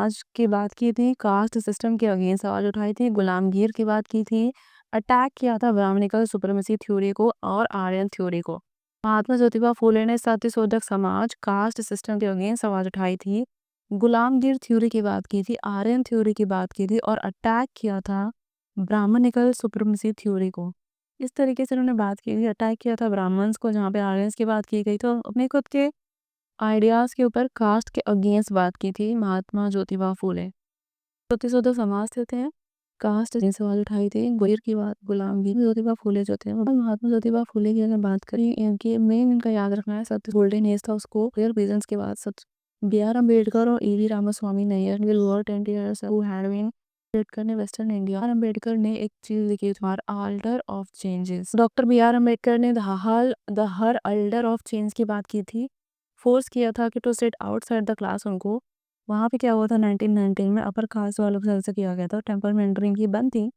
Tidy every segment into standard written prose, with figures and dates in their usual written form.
समाज की बात की थी, कास्ट सिस्टम के अगेंस्ट आवाज उठाई थी, गुलामगिर की बात की थी, अटैक किया था ब्राह्मणिकल सुप्रीमेसी थ्योरी को और आर्यन थ्योरी को। महात्मा ज्योतिबा फूले ने सत्यशोधक समाज, कास्ट सिस्टम के अगेंस्ट आवाज उठाई थी, गुलामगिर थ्योरी की बात की थी, आर्यन थ्योरी की बात की थी और अटैक किया था ब्राह्मणिकल सुप्रीमेसी थ्योरी को। इस तरीके से उन्होंने बात की थी, अटैक किया था ब्राह्मण्स को, जहाँ पे आर्यंस की बात की गई, तो अपने खुद के आइडियाज के ऊपर कास्ट के अगेंस्ट बात की थी महात्मा ज्योतिबा फूले। सत्यशोधक समाज थे कास्ट ने सवाल उठाई थी, गुलामगिर की बात, गुलामगिर ज्योतिबा फूले जो थे, महात्मा ज्योतिबा फूले की अगर बात करें, इनकी मेन इनका याद रखना है सत्य गोल्डन एज था उसको क्लियर रीजंस के बाद सच बी.आर. अम्बेडकर और E V. Ramaswamy Naiyar will work 20 years who had been Ambedkar ने वेस्टर्न इंडिया, अम्बेडकर ने एक चीज लिखी थी, altar of changes. Doctor B R. Ambedkar ने द हर अल्टर ऑफ चेंज की बात की थी, फोर्स किया था कि to set outside the class उनको। वहाँ पे क्या हुआ था 1919 में, अपर कास्ट वालों को से किया गया था, टेम्पल मेंटरिंग की बंद थी।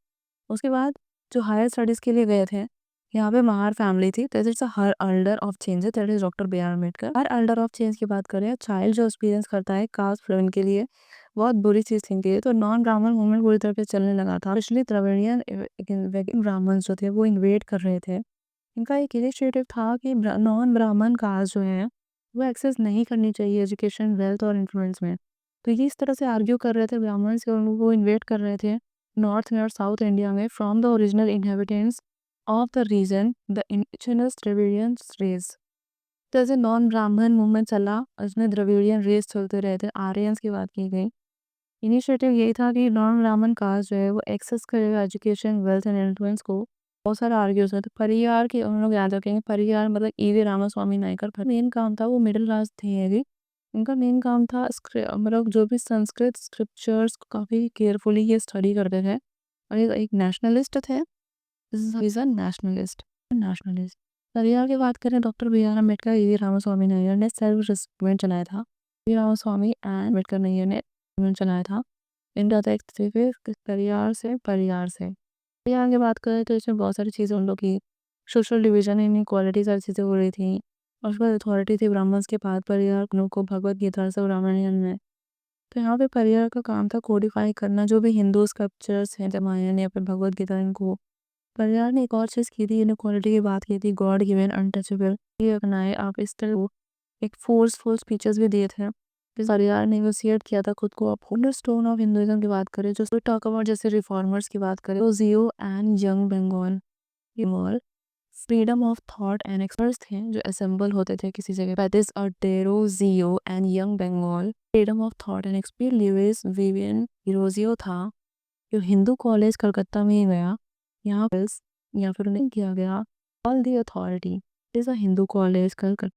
उसके बाद जो हायर स्टडीज़ के लिए गए थे, यहाँ पे महार फैमिली थी, that is herald of change, that is doctor B R Ambedkar. Herald of change की बात करें, चाइल्ड जो एक्सपीरियंस करता है कास्ट फ्लोइन के लिए बहुत बुरी चीज़ थी, तो नॉन ब्राह्मण मूवमेंट पूरी तरह से चलने लगा था। पिछले द्रविड़ियन ब्राह्मण जो थे वो इन्वेट कर रहे थे। इनका एक इनिशिएटिव था कि नॉन ब्राह्मण कास्ट जो है वो एक्सेस नहीं करनी चाहिए एजुकेशन, वेल्थ और इन्फ्लुएंस में। तो ये इस तरह से आर्ग्यू कर रहे थे ब्राह्मण्स के, वो इन्वेट कर रहे थे नॉर्थ में और साउथ इंडिया में from the original inhabitants of the region, the indigenous Dravidian race. जैसे नॉन ब्राह्मण मूवमेंट चला, उसमें द्रविडियन रेस चलते रहे थे, आर्यंस की बात की गई। इनिशिएटिव यही था कि नॉन ब्राह्मण कास्ट जो है वो एक्सेस करेगा एजुकेशन, वेल्थ एंड इन्फ्लुएंस को। बहुत सारे आर्ग्यूज है, तो परियार के हम लोग याद रखेंगे, परियार मतलब ई.वी. रामास्वामी नायकर। मेन काम था, वो मिडिल क्लास थे ये भी। इनका मेन काम था मतलब जो भी संस्कृत स्क्रिप्चर्स को काफ़ी केयरफुली ये स्टडी करते थे, और ये एक नेशनलिस्ट थे, is a nationalist nationalist. Pariyar की बात करें, doctor B R Ambedkar, E V. Ramaswamy Naicker ने सेल्फ मूवमेंट चलाया था। ई.वी. रामास्वामी एंड अम्बेडकर नायकर ने मूवमेंट चलाया था। इनका था एक परियार की बात करें तो इसमें बहुत सारी चीज़ें उन लोग की सोशल डिवीजन, इनइक्वालिटी, सारी चीज़ें हो रही थी। और उसके बाद अथॉरिटी थी ब्राह्मण्स के पास, परियार को भगवत गीता से ब्राह्मण में। तो यहाँ पे परियार का काम था कोडिफाई करना जो भी हिंदू स्क्रिप्चर्स हैं, रामायण या फिर भगवत गीता, इनको। परियार ने एक और चीज़ की थी, इनइक्वालिटी की बात की थी, गॉड गिवन अनटचेबल, ये अपनाए आप, इस तरह एक फोर्सफुल स्पीचेस भी दिए थे। परियार ने नेगोशिएट किया था खुद को। अब स्टोन ऑफ हिंदुइज्म की बात करें, जो टॉक अबाउट जैसे रिफॉर्मर्स की बात करें, तो जियो and young Bengal freedom of thought and experts थे जो असेंबल होते थे किसी जगह। दैट इज अटेरो जियो and young Bengal freedom of thought and experience. Louis Vivian Derozio था जो हिंदू कॉलेज कलकत्ता में ही गया, यहाँ पर या फिर उन्हें किया गया all the authority. Is a Hindu college Calcutta.